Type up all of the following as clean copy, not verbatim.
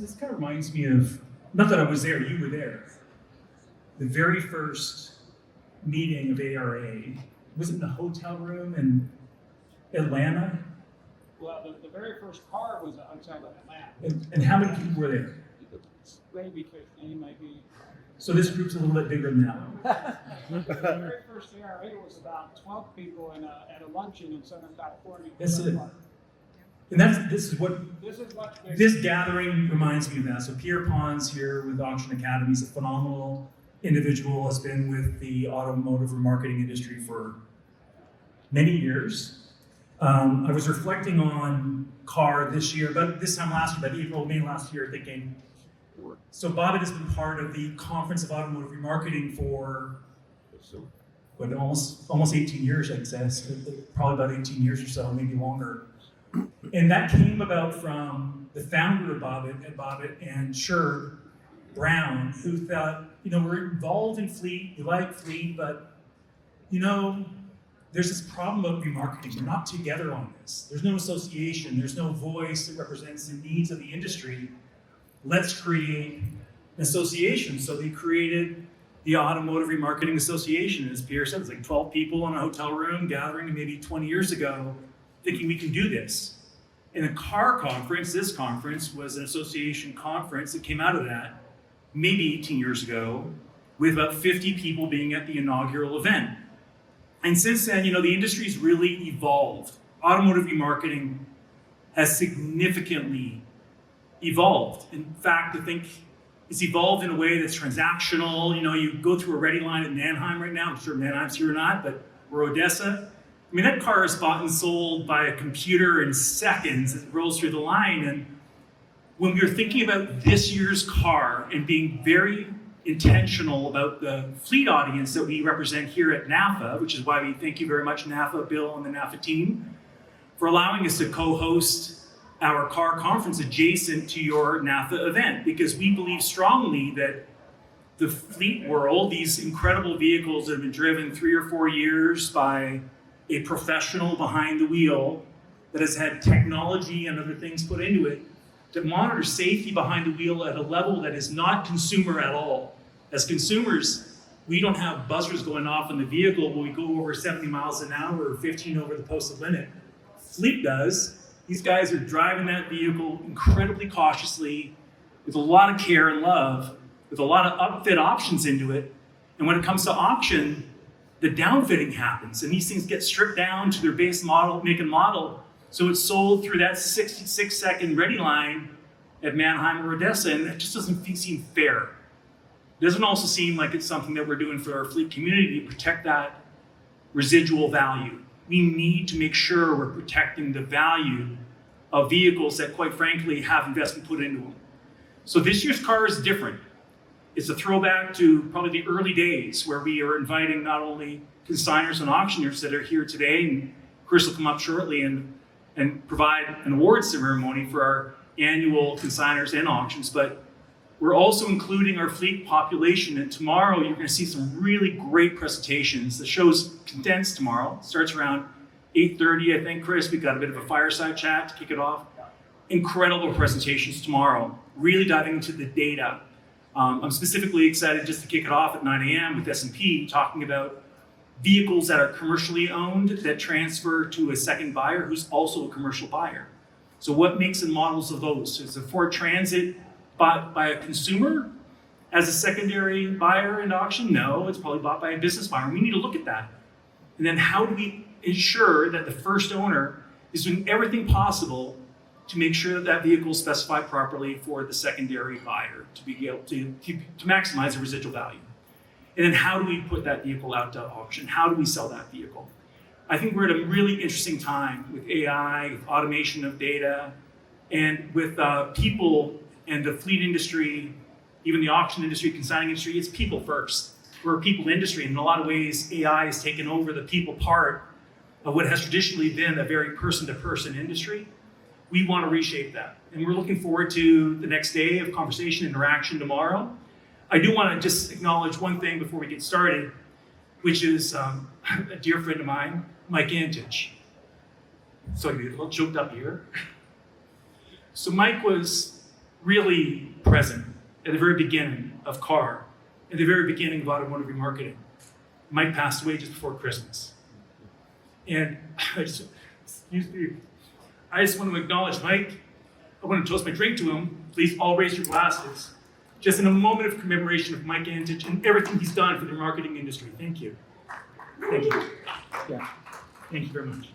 this kind of reminds me of, not that I was there, you were there. The very first meeting of ARA, was it in a hotel room in Atlanta? Well, the very first car was a hotel in Atlanta. And how many people were there? Maybe 15, maybe. So this group's a little bit bigger than that one. The very first ARA was about 12 people at a luncheon in Southern California. That's it. And this is much bigger. This gathering reminds me of that. So Pierre Pons here with Auction Academy, he's a phenomenal individual, has been with the automotive remarketing industry for many years. I was reflecting on CAR this year, but this time last year, about April, May last year, thinking, so Bobbitt has been part of the Conference of Automotive Remarketing for almost 18 years, I guess, probably about 18 years or so, maybe longer. And that came about from the founder of Bobbitt and Sher Brown, who thought, we're involved in fleet, we like fleet, but, there's this problem about remarketing. We're not together on this. There's no association, there's no voice that represents the needs of the industry. Let's create an association. So they created the Automotive Remarketing Association. As Pierre said, it's like 12 people in a hotel room gathering maybe 20 years ago, thinking we can do this. And the CAR conference, this conference, was an association conference that came out of that maybe 18 years ago, with about 50 people being at the inaugural event. And since then, the industry's really evolved. Automotive remarketing has significantly evolved. In fact, I think it's evolved in a way that's transactional. You go through a ready line at Mannheim right now. I'm sure Mannheim's here or not, but or Odessa. That car is bought and sold by a computer in seconds. It rolls through the line. And when we were thinking about this year's CAR and being very intentional about the fleet audience that we represent here at NAFA, which is why we thank you very much, NAFA, Bill, and the NAFA team, for allowing us to co-host our CAR conference adjacent to your NAFA event, because we believe strongly that the fleet world, these incredible vehicles that have been driven 3 or 4 years by a professional behind the wheel that has had technology and other things put into it to monitor safety behind the wheel at a level that is not consumer at all. As consumers, we don't have buzzers going off in the vehicle when we go over 70 miles an hour or 15 over the posted limit. Fleet does. These guys are driving that vehicle incredibly cautiously, with a lot of care and love, with a lot of upfit options into it. And when it comes to auction, the downfitting happens, and these things get stripped down to their base model, make and model, so it's sold through that 66-second ready line at Mannheim or Odessa, and that just doesn't seem fair. It doesn't also seem like it's something that we're doing for our fleet community to protect that residual value. We need to make sure we're protecting the value of vehicles that, quite frankly, have investment put into them. So this year's CAR is different. It's a throwback to probably the early days where we are inviting not only consignors and auctioneers that are here today, and Chris will come up shortly and provide an award ceremony for our annual consignors and auctions, but we're also including our fleet population. And tomorrow you're going to see some really great presentations. The show's condensed tomorrow. It starts around 8:30, I think, Chris. We've got a bit of a fireside chat to kick it off. Incredible presentations tomorrow, really diving into the data. I'm specifically excited just to kick it off at 9 a.m. with S&P, talking about vehicles that are commercially owned that transfer to a second buyer who's also a commercial buyer. So what makes and models of those? Is a Ford Transit bought by a consumer as a secondary buyer in auction? No, it's probably bought by a business buyer. We need to look at that. And then how do we ensure that the first owner is doing everything possible to make sure that that vehicle is specified properly for the secondary buyer to be able to maximize the residual value? And then how do we put that vehicle out to auction? How do we sell that vehicle? I think we're at a really interesting time with AI, with automation of data, and with people and the fleet industry, even the auction industry, consigning industry. It's people first. We're a people industry, and in a lot of ways, AI has taken over the people part of what has traditionally been a very person-to-person industry. We want to reshape that, and we're looking forward to the next day of conversation, interaction tomorrow. I do want to just acknowledge one thing before we get started, which is a dear friend of mine, Mike Antich. So I'm a little choked up here. So Mike was really present at the very beginning of CAR, at the very beginning of automotive remarketing. Mike passed away just before Christmas. And I just want to acknowledge Mike. I want to toast my drink to him. Please all raise your glasses. Just in a moment of commemoration of Mike Antich and everything he's done for the marketing industry. Thank you. Thank you. Yeah. Thank you very much.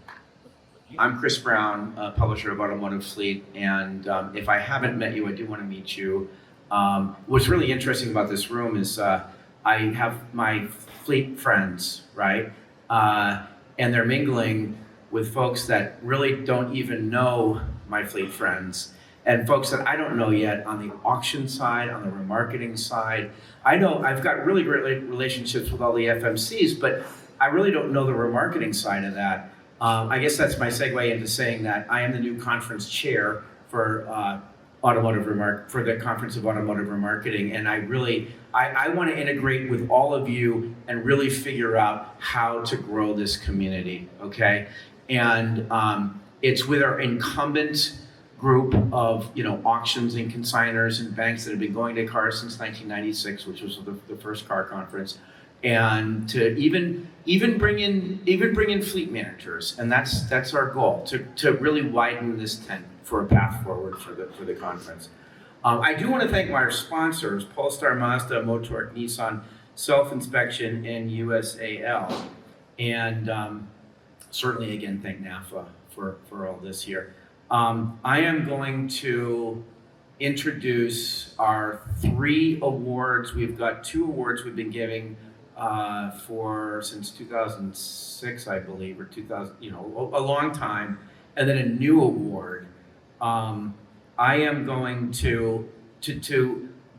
I'm Chris Brown, publisher of Automotive Fleet, and if I haven't met you, I do want to meet you. What's really interesting about this room is I have my fleet friends, right? And they're mingling with folks that really don't even know my fleet friends, and folks that I don't know yet on the auction side, on the remarketing side. I know I've got really great relationships with all the FMCs, but I really don't know the remarketing side of that. I guess that's my segue into saying that I am the new conference chair for for the Conference of Automotive Remarketing, and I want to integrate with all of you and really figure out how to grow this community, okay? And it's with our incumbent group of auctions and consignors and banks that have been going to CAR since 1996, which was the first CAR conference, and to even bring in fleet managers, and that's our goal, to really widen this tent for a path forward for the conference. I do want to thank my sponsors, Polestar, Mazda, Motorrad, Nissan, Self Inspection, and USAL, and certainly again thank NAFA for all this here. I am going to introduce our 3 awards. We've got 2 awards we've been giving since 2006, I believe, or 2000, a long time, and then a new award. I am going to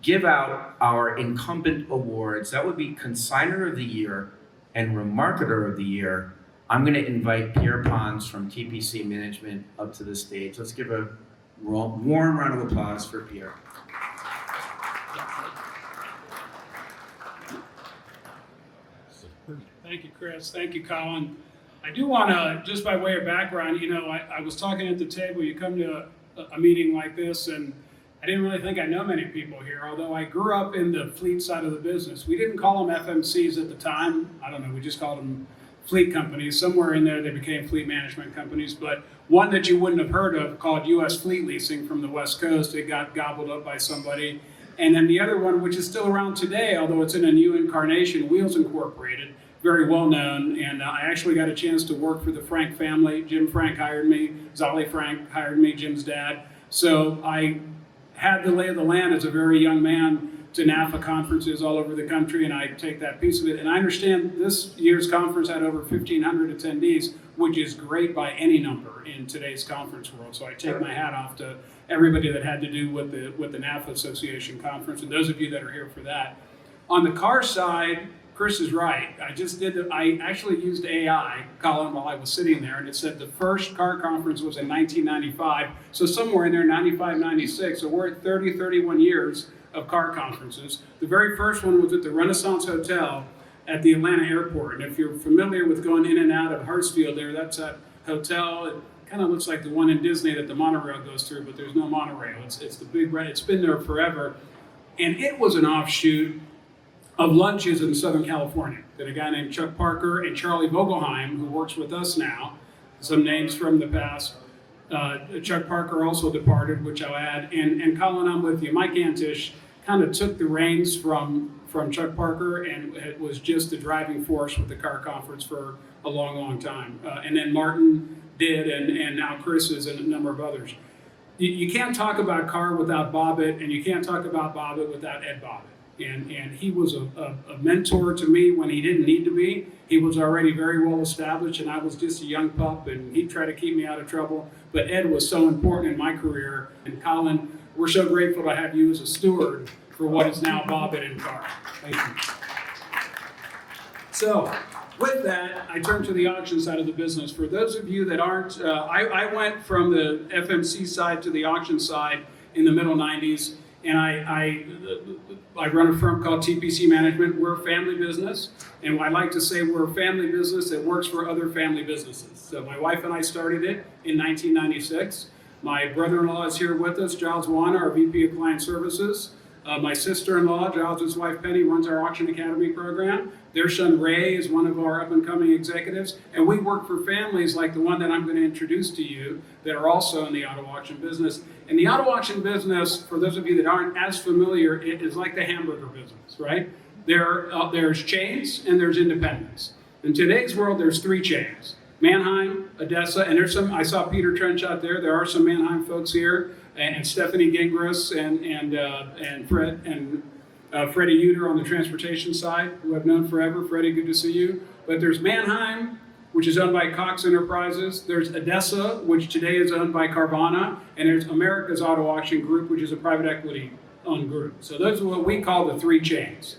give out our incumbent awards. That would be Consignor of the Year and Remarketer of the Year. I'm going to invite Pierre Pons from TPC Management up to the stage. Let's give a warm round of applause for Pierre. Thank you, Chris. Thank you, Colin. I do want to, just by way of background, I was talking at the table. You come to a meeting like this, and I didn't really think I know many people here, although I grew up in the fleet side of the business. We didn't call them FMCs at the time. I don't know, we just called them fleet companies. Somewhere in there, they became fleet management companies, but one that you wouldn't have heard of called U.S. Fleet Leasing from the West Coast, it got gobbled up by somebody. And then the other one, which is still around today, although it's in a new incarnation, Wheels Incorporated, very well known, and I actually got a chance to work for the Frank family. Jim Frank hired me, Zolly Frank hired me, Jim's dad. So I had the lay of the land as a very young man to NAFA conferences all over the country, and I take that piece of it. And I understand this year's conference had over 1,500 attendees, which is great by any number in today's conference world. So I take my hat off to everybody that had to do with the NAFA Association conference, and those of you that are here for that. On the car side, Chris is right. I actually used AI, Colin, while I was sitting there, and it said the first CAR conference was in 1995. So somewhere in there, 95, 96. So we're at 30, 31 years of CAR conferences. The very first one was at the Renaissance Hotel at the Atlanta airport. And if you're familiar with going in and out of Hartsfield there, that's that hotel. It kind of looks like the one in Disney that the monorail goes through, but there's no monorail. It's the big red. It's been there forever. And it was an offshoot of lunches in Southern California that a guy named Chuck Parker and Charlie Vogelheim, who works with us now, some names from the past. Chuck Parker also departed, which I'll add. And Colin, I'm with you. Mike Antich kind of took the reins from Chuck Parker, and it was just the driving force with the CAR conference for a long, long time. And then Martin did, and now Chris is, and a number of others. You can't talk about CAR without Bobbitt, and you can't talk about Bobbitt without Ed Bobbitt. And he was a mentor to me when he didn't need to be. He was already very well established, and I was just a young pup, and he'd try to keep me out of trouble. But Ed was so important in my career. And Colin, we're so grateful to have you as a steward for what is now Bobbitt and CAR. Thank you. So, with that, I turn to the auction side of the business. For those of you that aren't, I went from the FMC side to the auction side in the middle 90s. And I run a firm called TPC Management. We're a family business, and I like to say we're a family business that works for other family businesses. So my wife and I started it in 1996. My brother-in-law is here with us, Giles Wana, our VP of Client Services. My sister-in-law, Giles' wife Penny, runs our Auction Academy program. Their son Ray is one of our up-and-coming executives. And we work for families like the one that I'm going to introduce to you that are also in the auto auction business. And the auto auction business, for those of you that aren't as familiar, it is like the hamburger business, right? There's chains and there's independents. In today's world, there's 3 chains: Mannheim, Odessa, and there's some. I saw Peter Trench out there. There are some Mannheim folks here, and Stephanie Gingras and Fred and Freddie Uter on the transportation side, who I've known forever. Freddie, good to see you. But there's Mannheim, which is owned by Cox Enterprises. There's Odessa, which today is owned by Carvana, and there's America's Auto Auction Group, which is a private equity-owned group. So those are what we call the 3 chains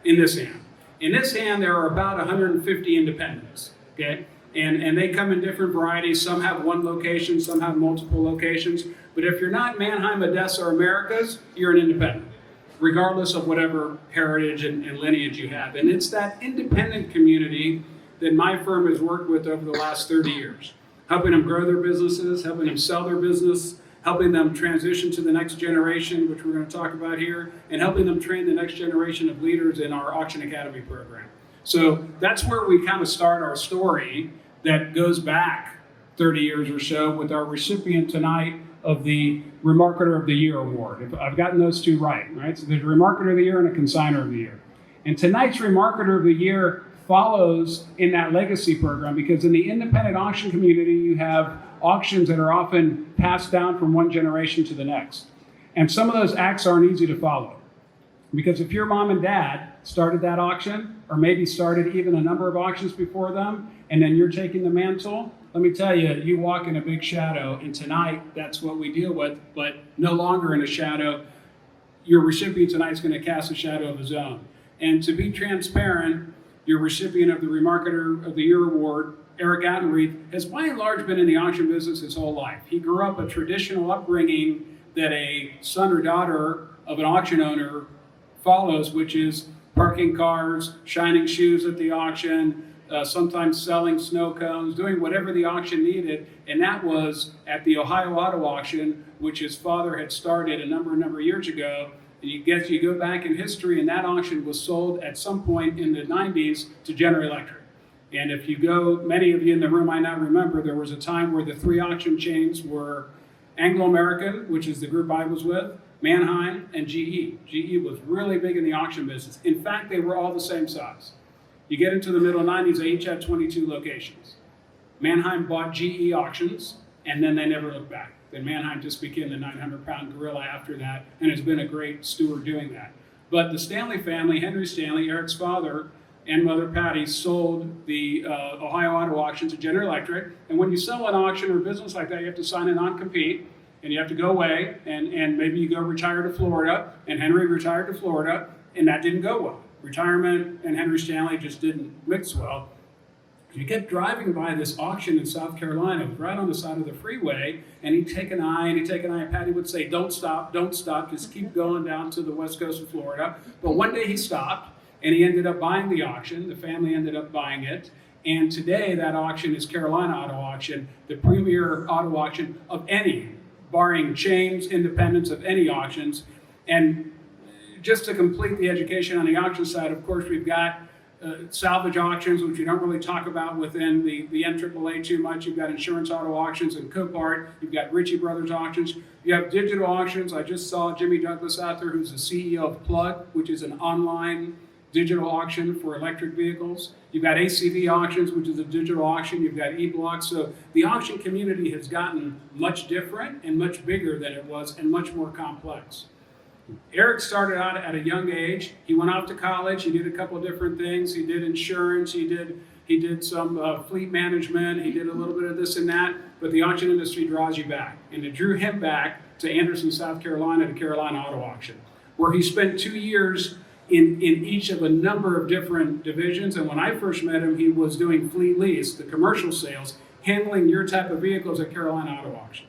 in this hand. In this hand, there are about 150 independents, okay? And they come in different varieties. Some have 1 location, some have multiple locations. But if you're not Mannheim, Odessa, or Americas, you're an independent, regardless of whatever heritage and lineage you have. And it's that independent community that my firm has worked with over the last 30 years, helping them grow their businesses, helping them sell their business, helping them transition to the next generation, which we're going to talk about here, and helping them train the next generation of leaders in our Auction Academy program. So that's where we kind of start our story that goes back 30 years or so with our recipient tonight of the Remarketer of the Year award. I've gotten those 2 right? So there's a Remarketer of the Year and a Consignor of the Year. And tonight's Remarketer of the Year follows in that legacy program, because in the independent auction community, you have auctions that are often passed down from one generation to the next. And some of those acts aren't easy to follow. Because if your mom and dad started that auction, or maybe started even a number of auctions before them, and then you're taking the mantle, let me tell you, you walk in a big shadow, and tonight, that's what we deal with, but no longer in a shadow. Your recipient tonight is going to cast a shadow of his own. And to be transparent, your recipient of the Remarketer of the Year award, Eric Autenreith, has by and large been in the auction business his whole life. He grew up a traditional upbringing that a son or daughter of an auction owner follows, which is parking cars, shining shoes at the auction, sometimes selling snow cones, doing whatever the auction needed. And that was at the Ohio Auto Auction, which his father had started a number of years ago. And you go back in history, and that auction was sold at some point in the 90s to General Electric. And if you go, many of you in the room might not remember, there was a time where the 3 auction chains were Anglo-American, which is the group I was with, Mannheim, and GE. GE was really big in the auction business. In fact, they were all the same size. You get into the middle 90s, they each had 22 locations. Mannheim bought GE auctions, and then they never looked back. Then Mannheim just became the 900-pound gorilla after that, and has been a great steward doing that. But the Stanley family, Henry Stanley, Eric's father, and mother Patty, sold the Ohio Auto Auction to General Electric. And when you sell an auction or a business like that, you have to sign a non-compete, and you have to go away, and maybe you go retire to Florida, and Henry retired to Florida, and that didn't go well. Retirement and Henry Stanley just didn't mix well. You kept driving by this auction in South Carolina. It was right on the side of the freeway, and he'd take an eye, and Patty would say, don't stop, just keep going down to the west coast of Florida. But one day he stopped, and he ended up buying the auction. The family ended up buying it. And today that auction is Carolina Auto Auction, the premier auto auction of any, barring chains, independents, of any auctions. And just to complete the education on the auction side, of course, we've got salvage auctions, which you don't really talk about within the NAAA too much. You've got insurance auto auctions and Copart. You've got Ritchie Brothers auctions. You have digital auctions. I just saw Jimmy Douglas out there, who's the CEO of Plug, which is an online digital auction for electric vehicles. You've got ACV auctions, which is a digital auction. You've got e-blocks. So the auction community has gotten much different and much bigger than it was, and much more complex. Eric started out at a young age. He went off to college. He did a couple of different things. He did insurance. He did some fleet management. He did a little bit of this and that. But the auction industry draws you back. And it drew him back to Anderson, South Carolina, to Carolina Auto Auction, where he spent 2 years in each of a number of different divisions. And when I first met him, he was doing fleet lease, the commercial sales, handling your type of vehicles at Carolina Auto Auction.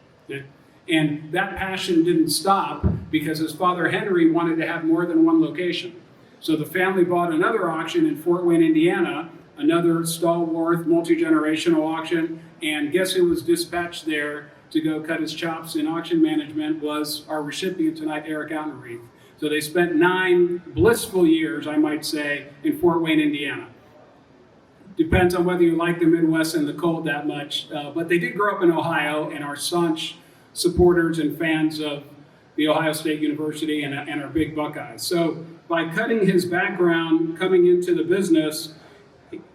And that passion didn't stop, because his father Henry wanted to have more than one location. So the family bought another auction in Fort Wayne, Indiana, another stalwart, multi-generational auction, and guess who was dispatched there to go cut his chops in auction management was our recipient tonight, Eric Autenreith. So they spent 9 blissful years, I might say, in Fort Wayne, Indiana. Depends on whether you like the Midwest and the cold that much, but they did grow up in Ohio and are staunch supporters and fans of the Ohio State University and our big Buckeyes. So by cutting his background, coming into the business,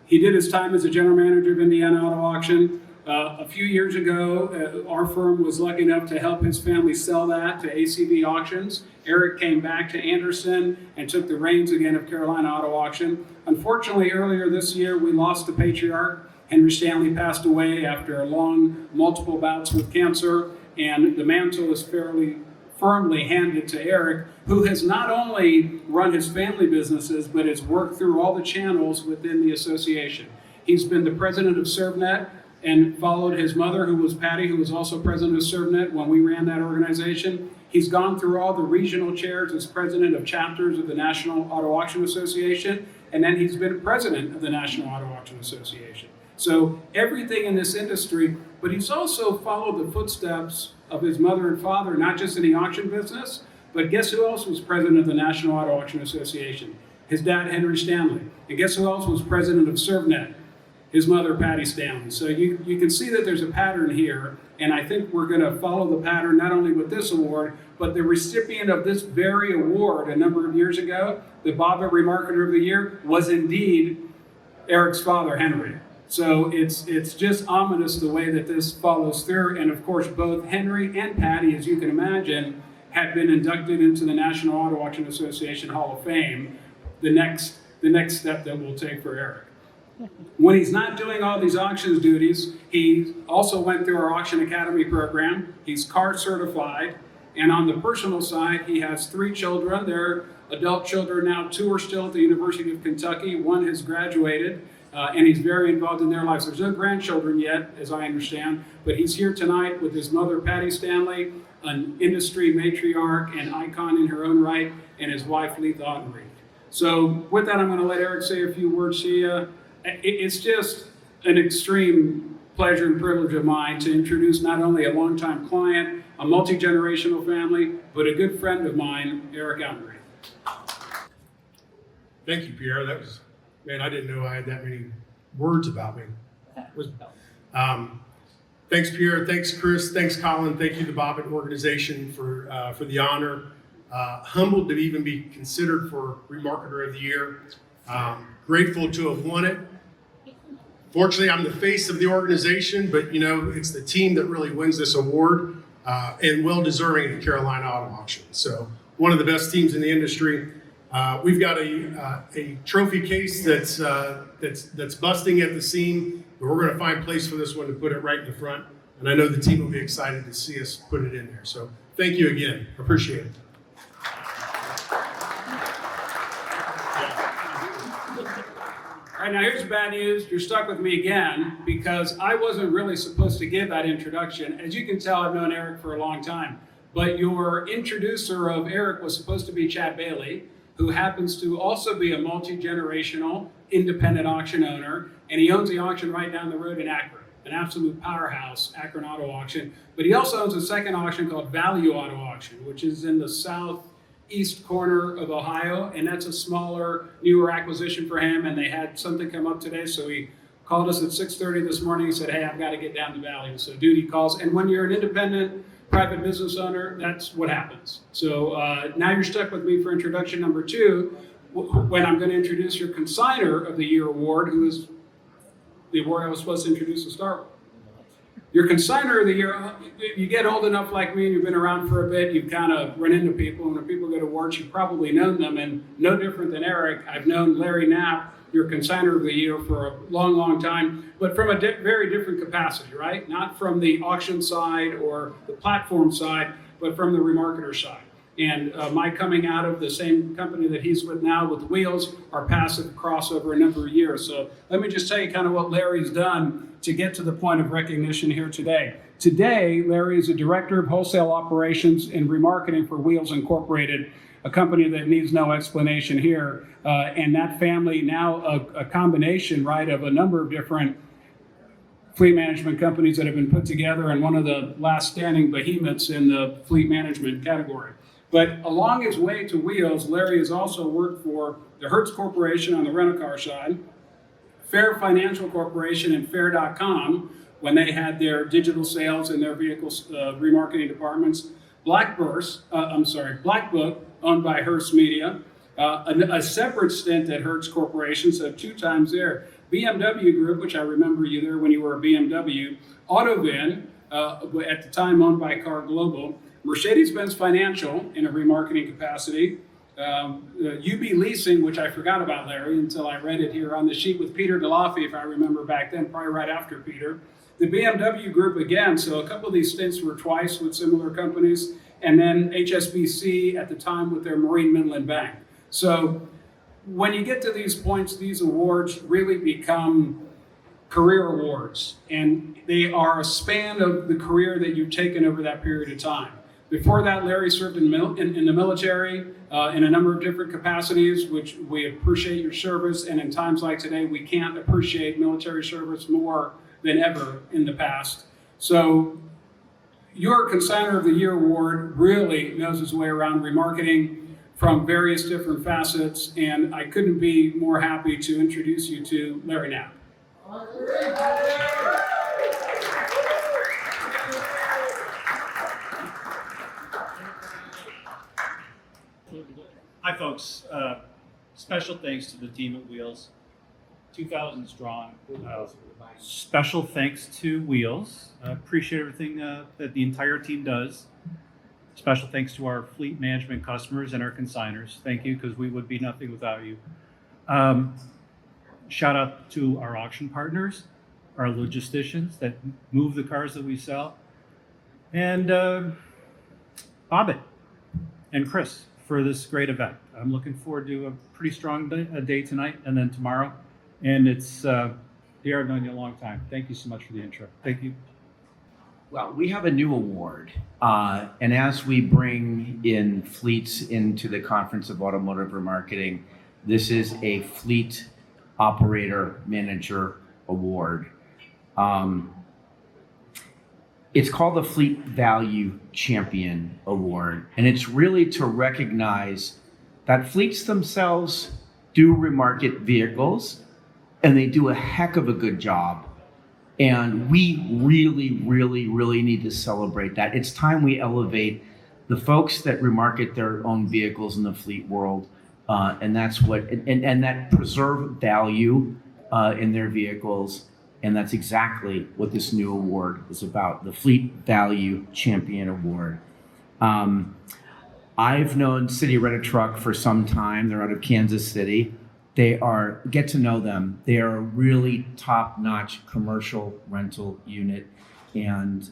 he did his time as a general manager of Indiana Auto Auction. A few years ago, our firm was lucky enough to help his family sell that to ACV Auctions. Eric came back to Anderson and took the reins again of Carolina Auto Auction. Unfortunately, earlier this year, we lost the patriarch. Henry Stanley passed away after multiple bouts with cancer, and the mantle is fairly firmly handed to Eric, who has not only run his family businesses, but has worked through all the channels within the association. He's been the president of ServNet and followed his mother, who was Patty, who was also president of ServNet when we ran that organization. He's gone through all the regional chairs as president of chapters of the National Auto Auction Association, and then he's been president of the National Auto Auction Association. So everything in this industry, but he's also followed the footsteps of his mother and father, not just in the auction business, but guess who else was president of the National Auto Auction Association? His dad, Henry Stanley. And guess who else was president of ServNet? His mother, Patty Stanley. So you can see that there's a pattern here, and I think we're going to follow the pattern not only with this award, but the recipient of this very award a number of years ago, the Bobbit Remarketer of the Year, was indeed Eric's father, Henry. So it's just ominous the way that this follows through, and of course both Henry and Patty, as you can imagine, had been inducted into the National Auto Auction Association Hall of Fame, the next step that we'll take for Eric. When he's not doing all these auctions duties, he also went through our Auction Academy program. He's CAR certified, and on the personal side, he has 3 children. They're adult children now. 2 are still at the University of Kentucky. 1 has graduated, and he's very involved in their lives. There's no grandchildren yet, as I understand, but he's here tonight with his mother, Patty Stanley, an industry matriarch and icon in her own right, and his wife, Leith Autenreith. So with that, I'm going to let Eric say a few words to you. It's just an extreme pleasure and privilege of mine to introduce not only a longtime client, a multi-generational family, but a good friend of mine, Eric Autenreith. Thank you, Pierre. That was, man, I didn't know I had that many words about me. Thanks, Pierre. Thanks, Chris. Thanks, Colin. Thank you to the Bobbit organization for the honor. Humbled to even be considered for Remarketer of the Year. Grateful to have won it. Fortunately, I'm the face of the organization, but it's the team that really wins this award, and well deserving of Carolina Auto Auction. So one of the best teams in the industry. We've got a trophy case that's busting at the seam, but we're going to find a place for this one to put it right in the front. And I know the team will be excited to see us put it in there. So thank you again. Appreciate it. All right, now here's bad news. You're stuck with me again because I wasn't really supposed to give that introduction. As you can tell, I've known Eric for a long time. But your introducer of Eric was supposed to be Chad Bailey, who happens to also be a multi-generational independent auction owner, and he owns the auction right down the road in Akron, an absolute powerhouse, Akron Auto Auction. But he also owns a second auction called Value Auto Auction, which is in the southeast corner of Ohio, and that's a smaller, newer acquisition for him, and they had something come up today, so he called us at 6:30 this morning and said, hey, I've got to get down to Value. So duty calls, and when you're an independent private business owner, that's what happens. So now you're stuck with me for introduction number 2, when I'm going to introduce your Consignor of the Year award, who is the award I was supposed to introduce to start with. Your Consignor of the Year, you get old enough like me and you've been around for a bit, you've kind of run into people, and when people get awards, you've probably known them, and no different than Eric, I've known Larry Knapp, your Consignor of the Year, for a long, long time, but from a very different capacity, right? Not from the auction side or the platform side, but from the remarketer side. And my coming out of the same company that he's with now with Wheels, our passive crossover a number of years. So let me just tell you kind of what Larry's done to get to the point of recognition here today. Today, Larry is a director of wholesale operations and remarketing for Wheels Incorporated, a company that needs no explanation here. And that family now a combination, right, of a number of different fleet management companies that have been put together and one of the last standing behemoths in the fleet management category. But along his way to Wheels, Larry has also worked for the Hertz Corporation on the rental-car side, Fair Financial Corporation and Fair.com when they had their digital sales and their vehicles remarketing departments, Blackbook, owned by Hearst Media, a separate stint at Hertz Corporation, so 2 times there. BMW Group, which I remember you there when you were a BMW, Autovin, at the time owned by Car Global, Mercedes-Benz Financial in a remarketing capacity, UB Leasing, which I forgot about, Larry, until I read it here on the sheet with Peter DeLaffy, if I remember back then, probably right after Peter. The BMW Group again, so a couple of these stints were twice with similar companies, and then HSBC at the time with their Marine Midland Bank. So when you get to these points, these awards really become career awards, and they are a span of the career that you've taken over that period of time. Before that, Larry served in the military in a number of different capacities, which we appreciate your service, and in times like today, we can't appreciate military service more than ever in the past. So your Consignor of the Year award really knows his way around remarketing from various different facets, and I couldn't be more happy to introduce you to Larry Knapp. Hi, folks. Special thanks to the team at Wheels, 2,000 strong. Special thanks to Wheels. Appreciate everything that the entire team does. Special thanks to our fleet management customers and our consignors. Thank you, because we would be nothing without you. Shout out to our auction partners, our logisticians that move the cars that we sell, and Bobbit and Chris for this great event. I'm looking forward to a pretty strong day tonight and then tomorrow. And it's, I've known you a long time. Thank you so much for the intro. Thank you. Well, we have a new award, and as we bring in fleets into the Conference of Automotive Remarketing, this is a Fleet Operator Manager Award. It's called the Fleet Value Champion Award, and it's really to recognize that fleets themselves do remarket vehicles, and they do a heck of a good job. And we really, really, really need to celebrate that. It's time we elevate the folks that remarket their own vehicles in the fleet world, and that's what, and that preserve value in their vehicles. And that's exactly what this new award is about, the Fleet Value Champion Award. I've known City Rent-A-Truck for some time. They're out of Kansas City. Get to know them. They are a really top-notch commercial rental unit. And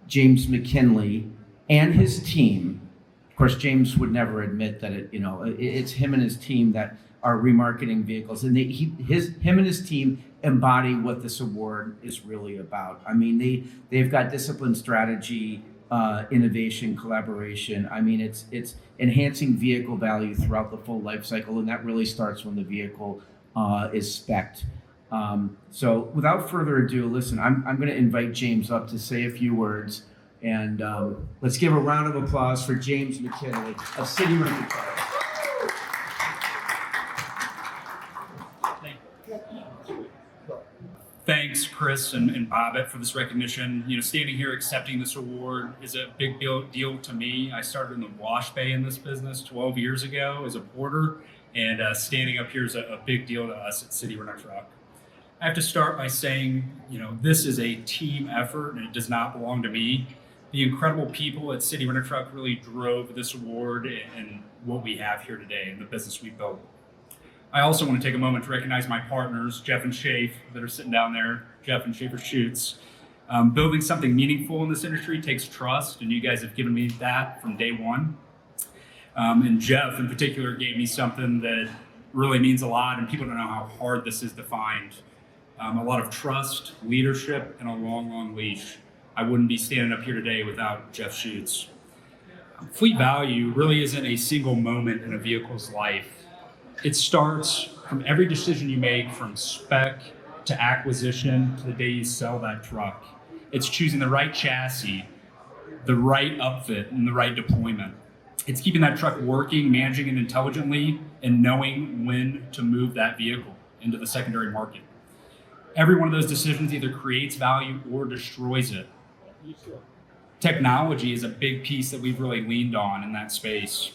James McKinley and his team, of course, James would never admit that it's him and his team that are remarketing vehicles. And him and his team embody what this award is really about. I mean, they've got discipline, strategy, innovation, collaboration. I mean, it's enhancing vehicle value throughout the full life cycle, and that really starts when the vehicle is spec'd. So without further ado, listen, I'm going to invite James up to say a few words, and let's give a round of applause for James McKinley of City Rent-A-Truck. Thanks, Chris and Bobbit, for this recognition. Standing here accepting this award is a big deal to me. I started in the wash bay in this business 12 years ago as a porter, and standing up here is a big deal to us at City Rent-A-Truck. I have to start by saying, this is a team effort, and it does not belong to me. The incredible people at City Rent-A-Truck really drove this award and what we have here today and the business we built. I also want to take a moment to recognize my partners, Jeff and Shafe, that are sitting down there, Jeff and Schaefer Schutz. Building something meaningful in this industry takes trust, and you guys have given me that from day one. And Jeff, in particular, gave me something that really means a lot, and people don't know how hard this is to find. A lot of trust, leadership, and a long, long leash. I wouldn't be standing up here today without Jeff Schutz. Fleet value really isn't a single moment in a vehicle's life. It starts from every decision you make, from spec to acquisition to the day you sell that truck. It's choosing the right chassis, the right upfit, and the right deployment. It's keeping that truck working, managing it intelligently, and knowing when to move that vehicle into the secondary market. Every one of those decisions either creates value or destroys it. Technology is a big piece that we've really leaned on in that space.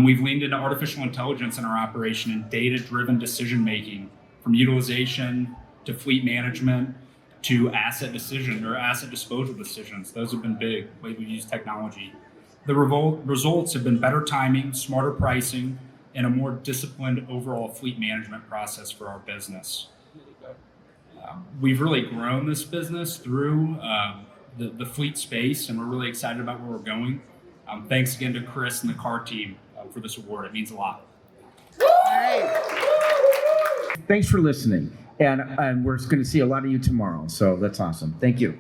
We've leaned into artificial intelligence in our operation and data-driven decision-making, from utilization to fleet management to asset decision or asset disposal decisions. Those have been big, ways we use technology. The results have been better timing, smarter pricing, and a more disciplined overall fleet management process for our business. We've really grown this business through the fleet space, and we're really excited about where we're going. Thanks again to Chris and the CAR team for this award. It means a lot. Thanks for listening. And we're going to see a lot of you tomorrow. So that's awesome. Thank you.